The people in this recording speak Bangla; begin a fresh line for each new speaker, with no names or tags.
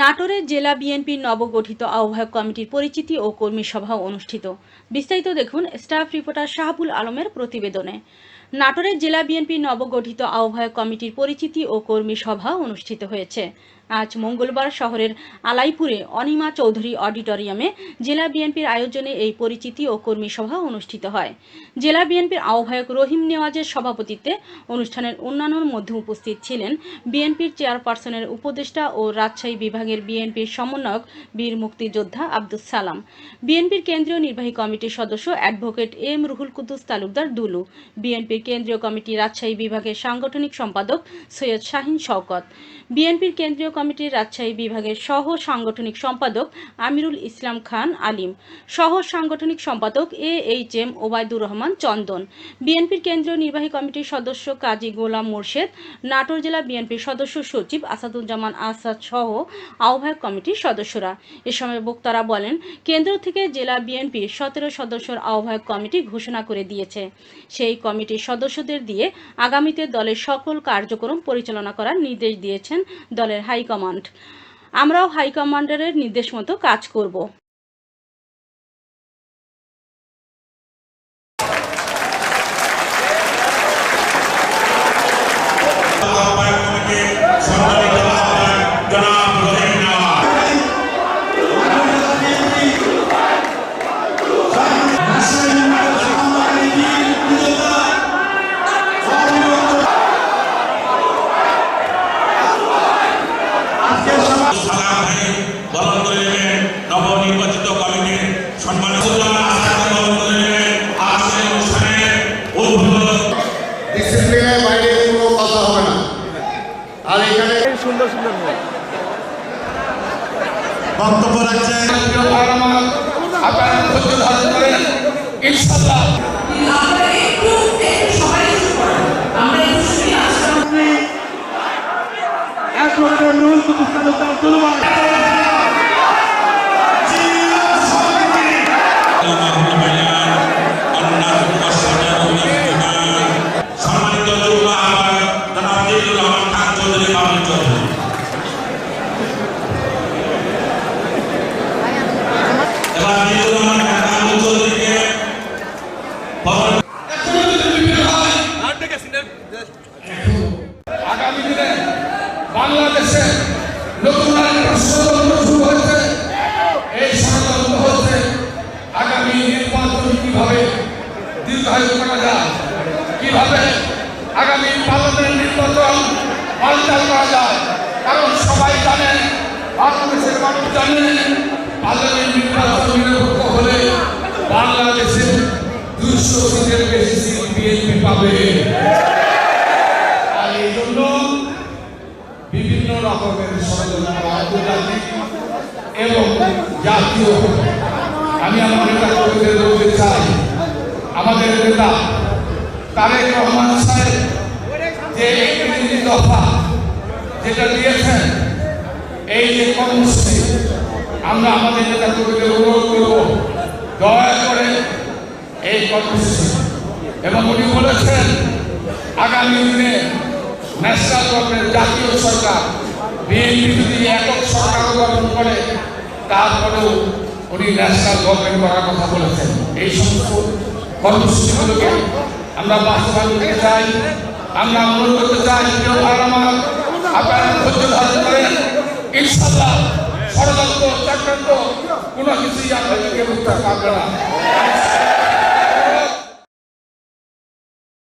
নাটোরে জেলা বিএনপির নবগঠিত আহ্বায়ক কমিটির পরিচিতি ও কর্মী সভা অনুষ্ঠিত। বিস্তারিত দেখুন স্টাফ রিপোর্টার শাহাবুল আলমের প্রতিবেদনে। নাটোরের জেলা বিএনপির নবগঠিত আহ্বায়ক কমিটির পরিচিতি ও কর্মী সভা অনুষ্ঠিত হয়েছে। আজ মঙ্গলবার শহরের আলাইপুরে অনিমা চৌধুরী অডিটোরিয়ামে জেলা বিএনপির আয়োজনে এই পরিচিতি ও কর্মী সভা অনুষ্ঠিত হয়। জেলা বিএনপির আহ্বায়ক রহিম নেওয়াজের সভাপতিত্বে অনুষ্ঠানের অন্যান্যর মধ্যে উপস্থিত ছিলেন বিএনপির চেয়ারপারসনের উপদেষ্টা ও রাজশাহী বিভাগের বিএনপির সমন্বয়ক বীর মুক্তিযোদ্ধা আব্দুস সালাম, বিএনপির কেন্দ্রীয় নির্বাহী কমিটির সদস্য অ্যাডভোকেট এম রুহুল কুদ্দুস তালুকদার দুলু, বিএনপির কেন্দ্রীয় কমিটি রাজশাহী বিভাগের সাংগঠনিক সম্পাদক সৈয়দ শাহিন শওকত, বিএনপির কেন্দ্রীয় কমিটির রাজশাহী বিভাগের সহ সাংগঠনিক সম্পাদক আমিরুল ইসলাম খান আলিম, সহ সাংগঠনিক সম্পাদক AHM ওবায়দুর রহমান চন্দন, বিএনপির কেন্দ্রীয় নির্বাহী কমিটির সদস্য কাজী গোলাম মোর্শেদ, নাটোর জেলা বিএনপির সদস্য সচিব আসাদুজ্জামান আসাদ সহ আহ্বায়ক কমিটির সদস্যরা। এ সময় বক্তারা বলেন, কেন্দ্র থেকে জেলা বিএনপির 17 সদস্যের আহ্বায়ক কমিটি ঘোষণা করে দিয়েছে। সেই কমিটির সদস্যদের দিয়ে আগামীতে দলের সকল কার্যক্রম পরিচালনা করার নির্দেশ দিয়েছেন দলের হাইকমান্ড। আমরাও হাইকমান্ডারের নির্দেশ মতো কাজ করব।
নবনির্বাচিত কমিটির সম্মানিত ডিসিপ্লিনের বাইরে কোনো কথা হবে না। আর এখানে সুন্দর সুন্দর বক্তব্য রাখছেন আপনারা ধৈর্য ধারণ করেন ইনশাআল্লাহ। আগামী দিনে বাংলাদেশে নতুন একটা ষড়যন্ত্র শুরু হয়েছে। এই ষড়যন্ত্র হচ্ছে আগামী নির্বাচন কিভাবে দীর্ঘায়ু করা যায়, কিভাবে আগামী পার্লামেন্ট নির্বাচন পাল্টাল করা যায়। কারণ সবাই জানে, বাংলাদেশের মানুষ জানে, পার্লামেন্ট নির্বাচন নিরপেক্ষ হলে বাংলাদেশে 200 সিটের বেশি সিট বিএনপি পাবে। আর এই জন্য বিভিন্ন রকমের ষড়যন্ত্র আন্তর্জাতিক এবং জাতীয়। আমি আমার নেতা কর্মীদের বলতে চাই, আমাদের নেতা তারেক রহমান সাহেব যে 31 দফা যেটা দিয়েছেন, এই যে কর্মসূচি, আমরা আমাদের নেতা কর্মীদের অনুরোধ করব দয়া করে এই কর্মসূচি। এবং উনি বলেছেন আগামী দিনে ন্যাশনাল গভর্নমেন্ট, জাতীয় সরকার, বিএনপি যদি একক সরকার গঠন করে তারপরেও উনি ন্যাশনাল গভর্নমেন্ট করার কথা বলেছেন। এই সমস্ত কর্মসূচিগুলোকে আমরা বাস্তবায়ন করতে চাই। আমরা অনুরোধ করতে চাই, প্রিয় ভাইরা, আপনারা ধৈর্য ধারণ করেন ইনশাআল্লাহ। ষড়যন্ত্র চক্রান্ত কোনো কিছুই আপনাদেরকে মুক্ত পাবে না।